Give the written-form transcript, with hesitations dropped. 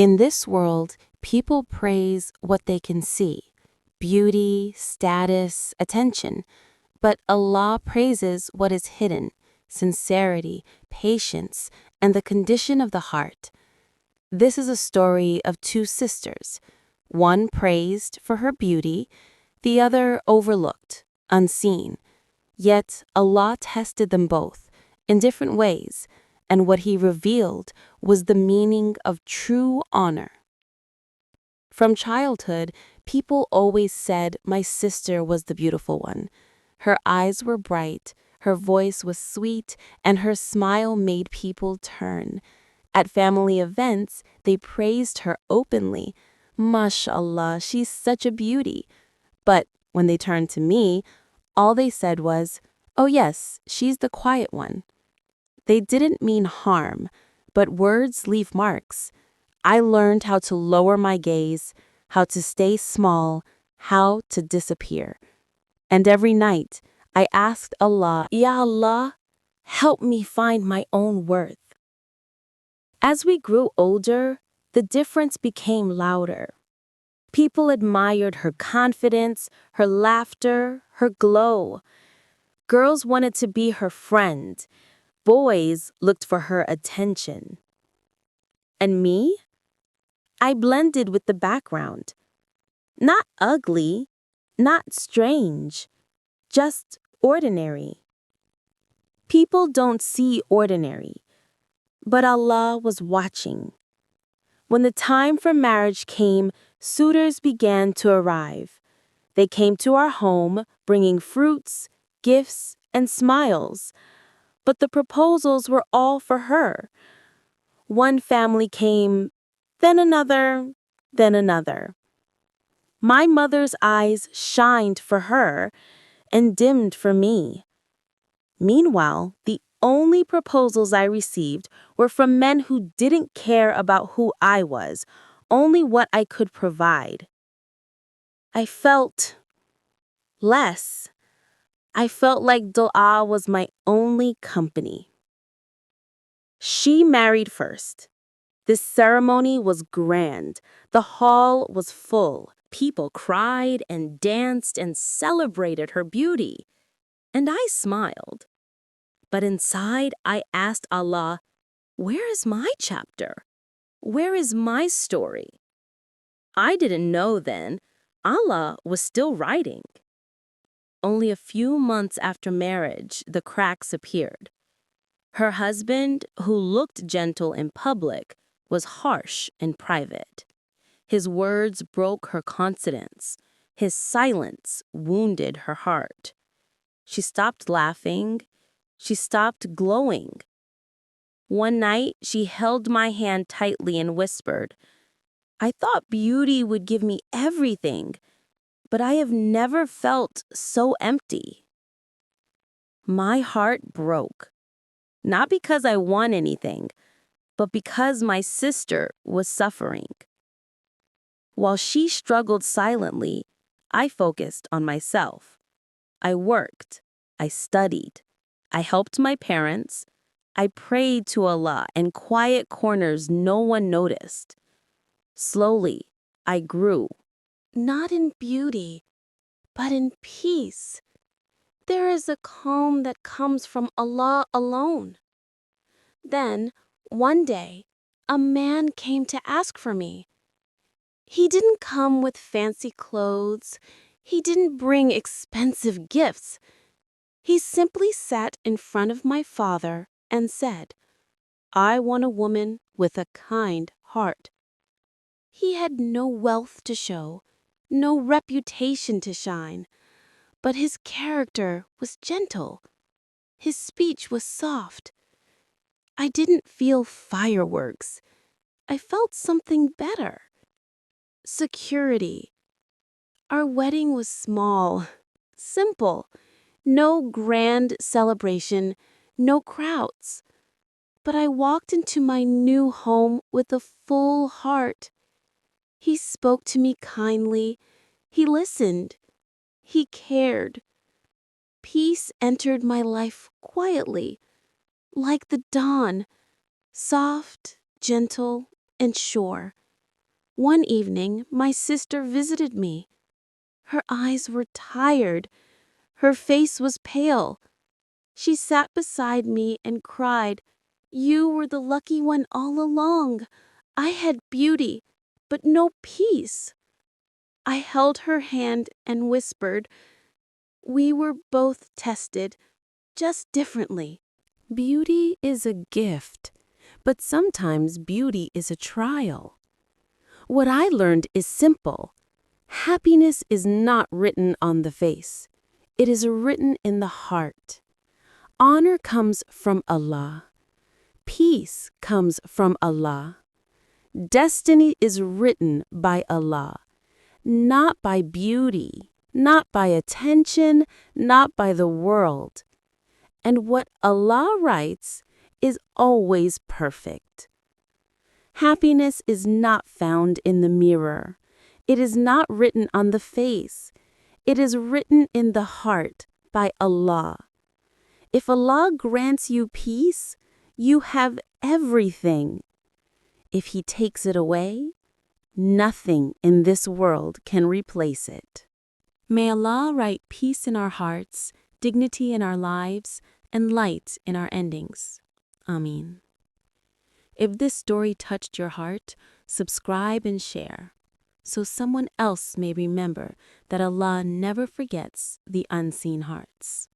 In this world, people praise what they can see: beauty, status, attention. But Allah praises what is hidden: sincerity, patience, and the condition of the heart. This is a story of two sisters. One praised for her beauty, the other overlooked, unseen. Yet Allah tested them both in different ways, and what He revealed was the meaning of true honor. From childhood, people always said my sister was the beautiful one. Her eyes were bright, her voice was sweet, and her smile made people turn. At family events, they praised her openly. MashaAllah, she's such a beauty. But when they turned to me, all they said was, "Oh yes, she's the quiet one." They didn't mean harm, but words leave marks. I learned how to lower my gaze, how to stay small, how to disappear. And every night, I asked Allah, "Ya Allah, help me find my own worth." As we grew older, the difference became louder. People admired her confidence, her laughter, her glow. Girls wanted to be her friend. Boys looked for her attention. And me? I blended with the background. Not ugly, not strange, just ordinary. People don't see ordinary, but Allah was watching. When the time for marriage came, suitors began to arrive. They came to our home, bringing fruits, gifts, and smiles. But the proposals were all for her. One family came, then another, then another. My mother's eyes shined for her and dimmed for me. Meanwhile, the only proposals I received were from men who didn't care about who I was, only what I could provide. I felt less. I felt like Dua was my only company. She married first. This ceremony was grand. The hall was full. People cried and danced and celebrated her beauty. And I smiled. But inside, I asked Allah, where is my chapter? Where is my story? I didn't know then. Allah was still writing. Only a few months after marriage, the cracks appeared. Her husband, who looked gentle in public, was harsh in private. His words broke her confidence. His silence wounded her heart. She stopped laughing. She stopped glowing. One night, she held my hand tightly and whispered, "I thought beauty would give me everything, but I have never felt so empty." My heart broke, not because I won anything, but because my sister was suffering. While she struggled silently, I focused on myself. I worked, I studied, I helped my parents, I prayed to Allah in quiet corners no one noticed. Slowly, I grew, not in beauty, but in peace. There is a calm that comes from Allah alone. Then, one day, a man came to ask for me. He didn't come with fancy clothes. He didn't bring expensive gifts. He simply sat in front of my father and said, "I want a woman with a kind heart." He had no wealth to show, no reputation to shine, but his character was gentle. His speech was soft. I didn't feel fireworks. I felt something better. Security. Our wedding was small, simple. No grand celebration, no crowds. But I walked into my new home with a full heart. He spoke to me kindly. He listened. He cared. Peace entered my life quietly, like the dawn, soft, gentle, and sure. One evening, my sister visited me. Her eyes were tired. Her face was pale. She sat beside me and cried, "You were the lucky one all along. I had beauty, but no peace." I held her hand and whispered, "We were both tested, just differently." Beauty is a gift, but sometimes beauty is a trial. What I learned is simple. Happiness is not written on the face. It is written in the heart. Honor comes from Allah. Peace comes from Allah. Destiny is written by Allah, not by beauty, not by attention, not by the world. And what Allah writes is always perfect. Happiness is not found in the mirror. It is not written on the face. It is written in the heart by Allah. If Allah grants you peace, you have everything. If He takes it away, nothing in this world can replace it. May Allah write peace in our hearts, dignity in our lives, and light in our endings. Ameen. If this story touched your heart, subscribe and share, so someone else may remember that Allah never forgets the unseen hearts.